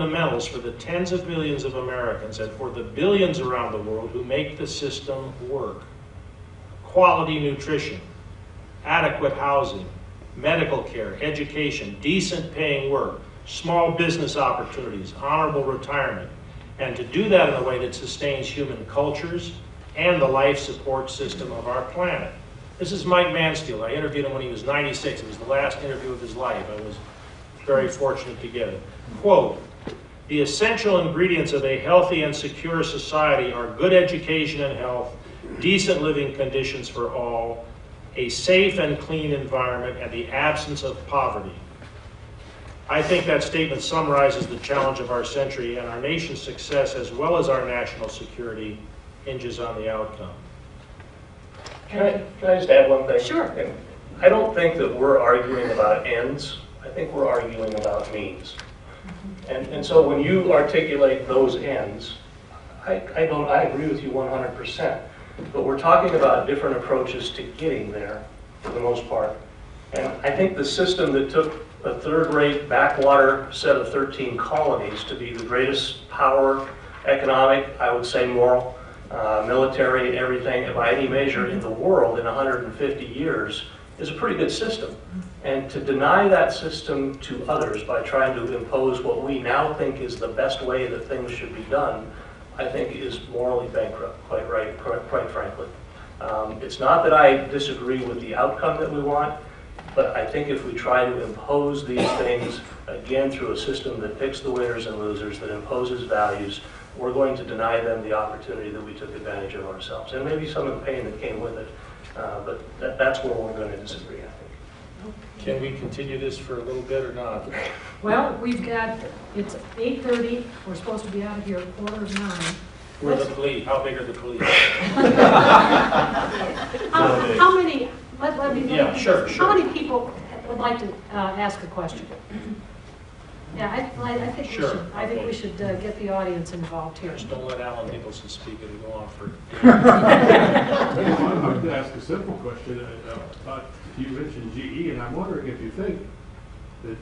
fundamentals for the tens of millions of Americans and for the billions around the world who make the system work. Quality nutrition, adequate housing, medical care, education, decent paying work, small business opportunities, honorable retirement, and to do that in a way that sustains human cultures and the life support system of our planet. This is Mike Mansfield. I interviewed him when he was 96. It was the last interview of his life. I was very fortunate to get it. Quote, "The essential ingredients of a healthy and secure society are good education and health, decent living conditions for all, a safe and clean environment, and the absence of poverty." I think that statement summarizes the challenge of our century, and our nation's success as well as our national security hinges on the outcome. Can I just add one thing? Sure. I don't think that we're arguing about ends. I think we're arguing about means. And so when you articulate those ends, I agree with you 100%. But we're talking about different approaches to getting there, for the most part. And I think the system that took a third-rate backwater set of 13 colonies to be the greatest power, economic, I would say moral, military, everything by any measure in the world in 150 years is a pretty good system. And to deny that system to others by trying to impose what we now think is the best way that things should be done, I think is morally bankrupt, quite frankly. It's not that I disagree with the outcome that we want, but I think if we try to impose these things, again, through a system that picks the winners and losers, that imposes values, we're going to deny them the opportunity that we took advantage of ourselves. And maybe some of the pain that came with it, but that's where we're going to disagree, I think. Can we continue this for a little bit or not? Well, we've got, it's 8:30, we're supposed to be out of here at 8:45. Where are the police? How big are the police? How many, let me know. Yeah, sure. How many people would like to ask a question? Yeah, I think Sure. we should. I think we should get the audience involved here. Just don't let Alan Nicholson speak. It'll go on for. I would ask a simple question. You mentioned GE, and I'm wondering if you think that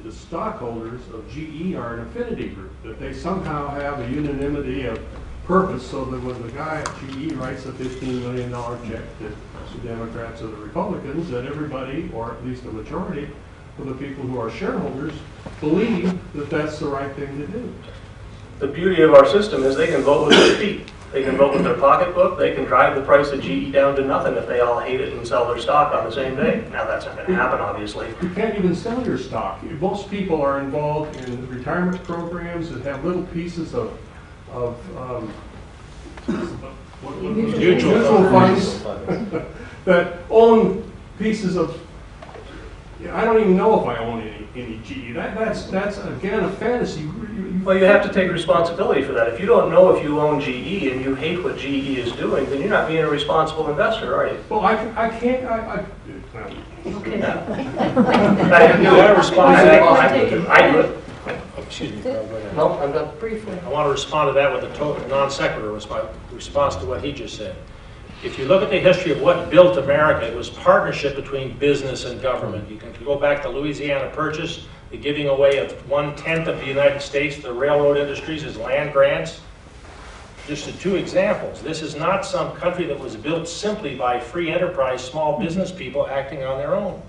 the stockholders of GE are an affinity group, that they somehow have a unanimity of purpose, so that when the guy at GE writes a $15 million check to the Democrats or the Republicans, that everybody, or at least a majority of the people who are shareholders, believe that that's the right thing to do. The beauty of our system is they can vote with their feet. They can vote with their pocketbook. They can drive the price of GE down to nothing if they all hate it and sell their stock on the same day. Now, that's not going to happen, obviously. You can't even sell your stock. Most people are involved in retirement programs that have little pieces of mutual funds that own pieces of. I don't even know if I own any GE. That's again a fantasy. Well, you have to take responsibility for that. If you don't know if you own GE and you hate what GE is doing, then you're not being a responsible investor, are you? Well, I can't. Okay. I want to respond to that. I do it. Excuse me, Carl, go ahead. No, I'm done. Briefly. I want to respond to that with a total non sequitur response to what he just said. If you look at the history of what built America, it was partnership between business and government. You can go back to Louisiana Purchase, the giving away of 1/10 of the United States, the railroad industries as land grants. Just the two examples. This is not some country that was built simply by free enterprise, small business people acting on their own.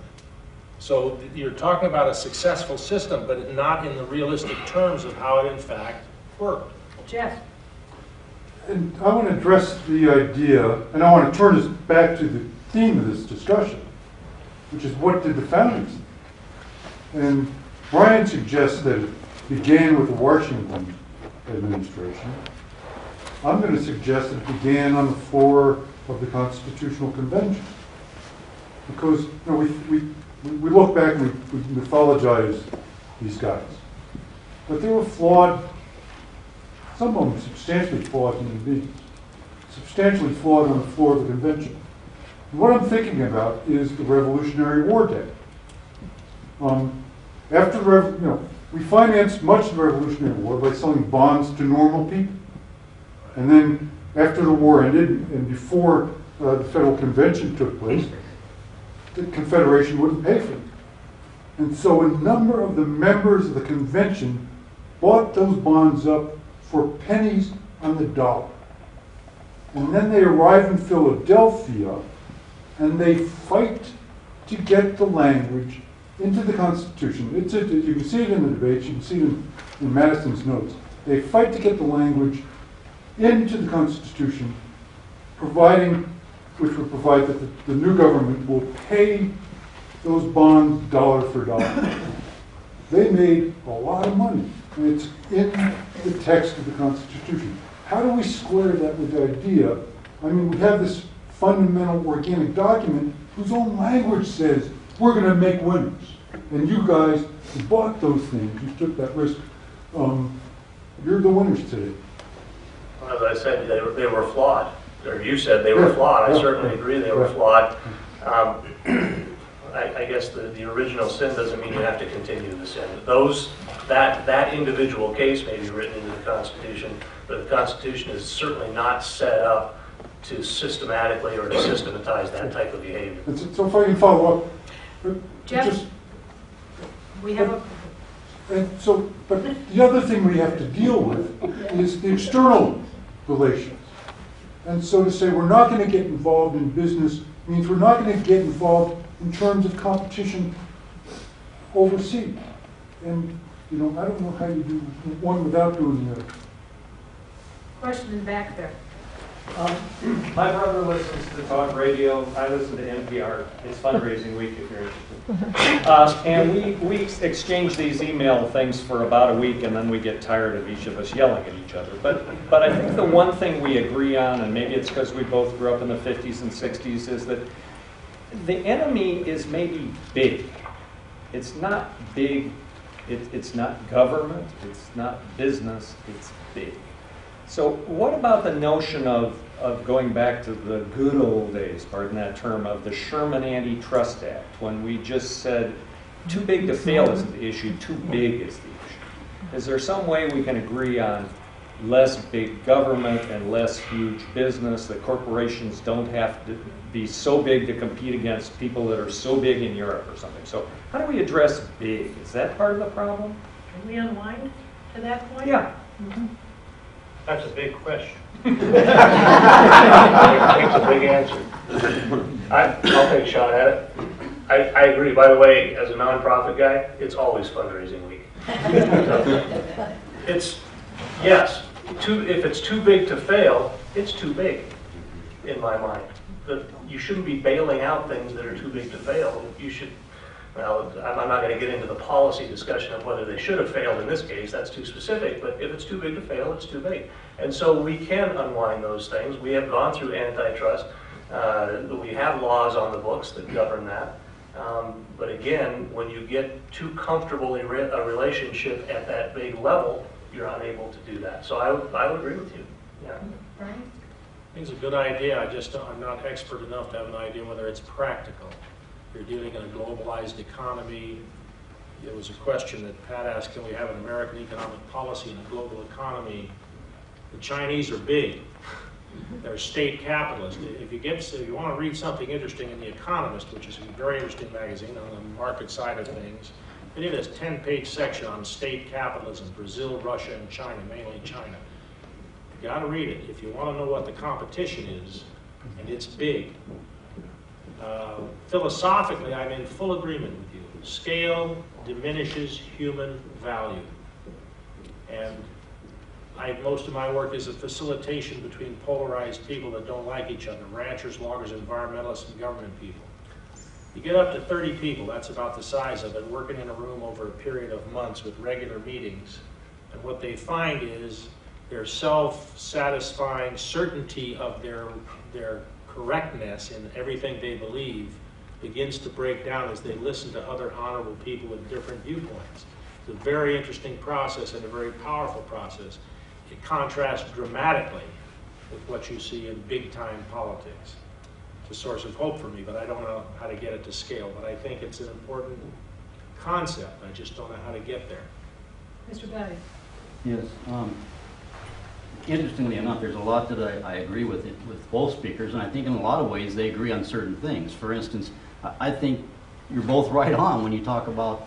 So you're talking about a successful system, but not in the realistic terms of how it in fact worked. Jeff. And I want to address the idea, and I want to turn us back to the theme of this discussion, which is what did the founders do? And Brian suggests that it began with the Washington administration. I'm going to suggest that it began on the floor of the Constitutional Convention. Because we look back and we mythologize these guys. But they were flawed. Some of them substantially flawed human beings, substantially flawed on the floor of the convention. And what I'm thinking about is the Revolutionary War day. We financed much of the Revolutionary War by selling bonds to normal people. And then after the war ended and before the Federal Convention took place, the Confederation wouldn't pay for them. And so a number of the members of the convention bought those bonds up for pennies on the dollar. And then they arrive in Philadelphia and they fight to get the language into the Constitution. You can see it in the debates, you can see it in Madison's notes. They fight to get the language into the Constitution, which would provide that the new government will pay those bonds dollar for dollar. They made a lot of money, and it's in the text of the Constitution. How do we square that with the idea? I mean, we have this fundamental organic document whose own language says we're going to make winners. And you guys who bought those things, you took that risk, you're the winners today. As I said, they were flawed. Or you said they were flawed. I certainly agree they were flawed. I guess the original sin doesn't mean you have to continue the sin. That individual case may be written into the Constitution, but the Constitution is certainly not set up to systematically or to systematize that type of behavior. So if I can follow up, Jeff, we have a... But the other thing we have to deal with is the external relations. And so to say we're not going to get involved in business means we're not going to get involved in terms of competition overseas. And, I don't know how you do one without doing the other. Question in back there. My brother listens to talk radio. I listen to NPR. It's fundraising week if you're interested. And we exchange these email things for about a week, and then we get tired of each of us yelling at each other. But I think the one thing we agree on, and maybe it's because we both grew up in the 50s and 60s, is that the enemy is maybe big. It's not big. It's not government. It's not business. It's big. So what about the notion of going back to the good old days, pardon that term, of the Sherman Antitrust Act, when we just said too big to fail isn't the issue, too big is the issue? Is there some way we can agree on less big government and less huge business, that corporations don't have to be so big to compete against people that are so big in Europe or something? So how do we address big? Is that part of the problem? Can we unwind to that point? Yeah. Mm-hmm. That's a big question. It's a big answer. I'll take a shot at it. I agree. By the way, as a nonprofit guy, it's always fundraising week. Yes, if it's too big to fail, it's too big, in my mind. You shouldn't be bailing out things that are too big to fail. You should. Well, I'm not going to get into the policy discussion of whether they should have failed in this case. That's too specific. But if it's too big to fail, it's too big. And so we can unwind those things. We have gone through antitrust. We have laws on the books that govern that. But again, when you get too comfortable in a relationship at that big level, you're unable to do that. So I would agree with you. Yeah. Right? I think it's a good idea. I'm not expert enough to have an idea whether it's practical. You're dealing in a globalized economy. There was a question that Pat asked, can we have an American economic policy in a global economy? The Chinese are big. They're state capitalists. If you want to read something interesting in The Economist, which is a very interesting magazine on the market side of things, they did a 10-page section on state capitalism, Brazil, Russia, and China, mainly China. You got to read it if you want to know what the competition is, and it's big. Philosophically, I'm in full agreement with you. Scale diminishes human value. And most of my work is a facilitation between polarized people that don't like each other, ranchers, loggers, environmentalists, and government people. You get up to 30 people, that's about the size of it, working in a room over a period of months with regular meetings. And what they find is their self-satisfying certainty of their correctness in everything they believe begins to break down as they listen to other honorable people with different viewpoints. It's a very interesting process and a very powerful process. It contrasts dramatically with what you see in big-time politics. It's a source of hope for me, but I don't know how to get it to scale. But I think it's an important concept. I just don't know how to get there. Mr. Betty. Yes. Interestingly enough, there's a lot that I agree with both speakers, and I think in a lot of ways they agree on certain things. For instance, I think you're both right on when you talk about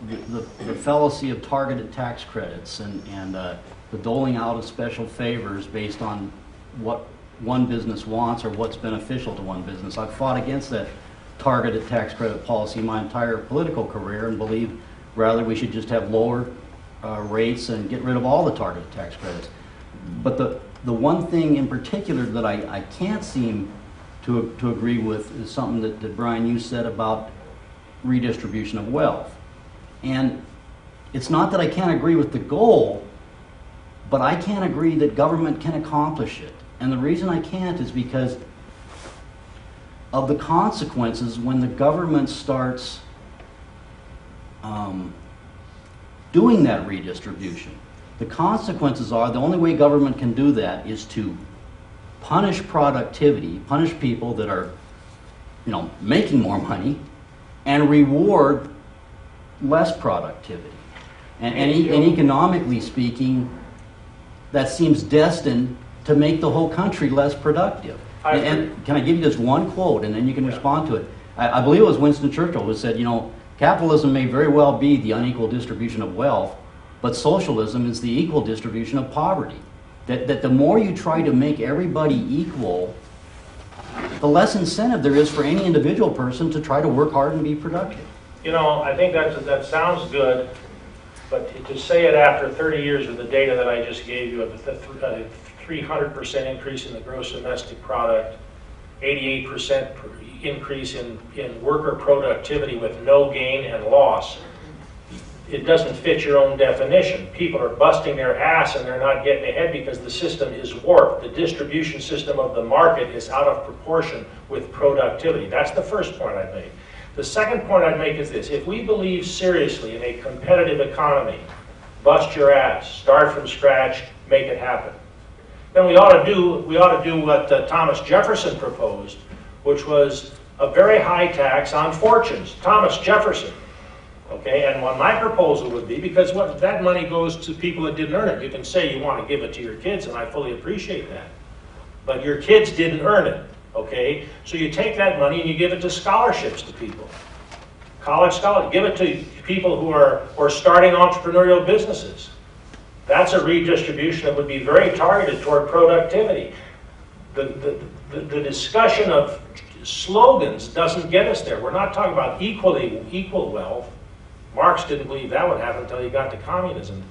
the fallacy of targeted tax credits and the doling out of special favors based on what one business wants or what's beneficial to one business. I've fought against that targeted tax credit policy my entire political career and believe rather we should just have lower rates and get rid of all the targeted tax credits. But the one thing in particular that I can't seem to agree with is something that Brian, you said about redistribution of wealth. And it's not that I can't agree with the goal, but I can't agree that government can accomplish it. And the reason I can't is because of the consequences when the government starts doing that redistribution. The consequences are the only way government can do that is to punish productivity, punish people that are, making more money, and reward less productivity. And economically speaking, that seems destined to make the whole country less productive. And can I give you just one quote, and then you can respond to it? I believe it was Winston Churchill who said, capitalism may very well be the unequal distribution of wealth, but socialism is the equal distribution of poverty. That the more you try to make everybody equal, the less incentive there is for any individual person to try to work hard and be productive. I think that sounds good, but to say it after 30 years of the data that I just gave you of the 300% increase in the gross domestic product, 88% increase in worker productivity with no gain and loss, it doesn't fit your own definition. People are busting their ass and they're not getting ahead because the system is warped. The distribution system of the market is out of proportion with productivity. That's the first point I'd make. The second point I'd make is this. If we believe seriously in a competitive economy, bust your ass, start from scratch, make it happen, then we ought to do what Thomas Jefferson proposed, which was a very high tax on fortunes. Thomas Jefferson. Okay, and what my proposal would be, because that money goes to people that didn't earn it. You can say you want to give it to your kids, and I fully appreciate that. But your kids didn't earn it, okay? So you take that money and you give it to scholarships to people. College scholarships. Give it to people who are starting entrepreneurial businesses. That's a redistribution that would be very targeted toward productivity. The discussion of slogans doesn't get us there. We're not talking about equal wealth. Marx didn't believe that would happen until he got to communism.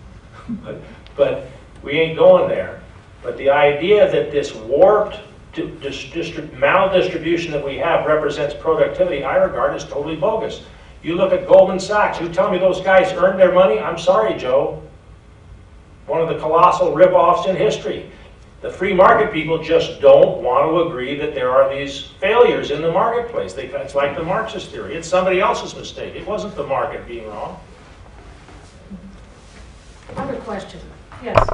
but we ain't going there. But the idea that this warped maldistribution that we have represents productivity, I regard as totally bogus. You look at Goldman Sachs. You tell me those guys earned their money? I'm sorry, Joe. One of the colossal rip-offs in history. The free market people just don't want to agree that there are these failures in the marketplace. It's like the Marxist theory. It's somebody else's mistake. It wasn't the market being wrong. Other question? Yes.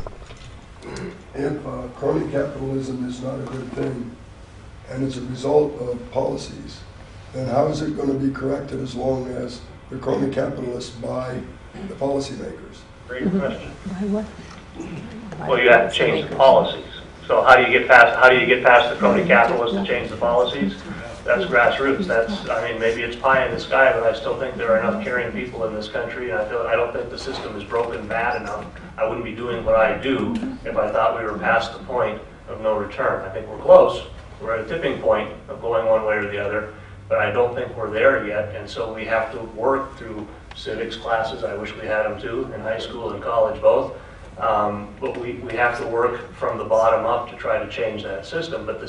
If crony capitalism is not a good thing, and it's a result of policies, then how is it going to be corrected as long as the crony capitalists buy the policymakers? Great question. Well, you have to change the policies. So how do you get past the crony capitalists to change the policies? That's grassroots. Maybe it's pie in the sky, but I still think there are enough caring people in this country, and I don't think the system is broken bad enough. I wouldn't be doing what I do if I thought we were past the point of no return. I think we're close. We're at a tipping point of going one way or the other, but I don't think we're there yet, and so we have to work through civics classes. I wish we had them too, in high school and college both. But we have to work from the bottom up to try to change that system. But the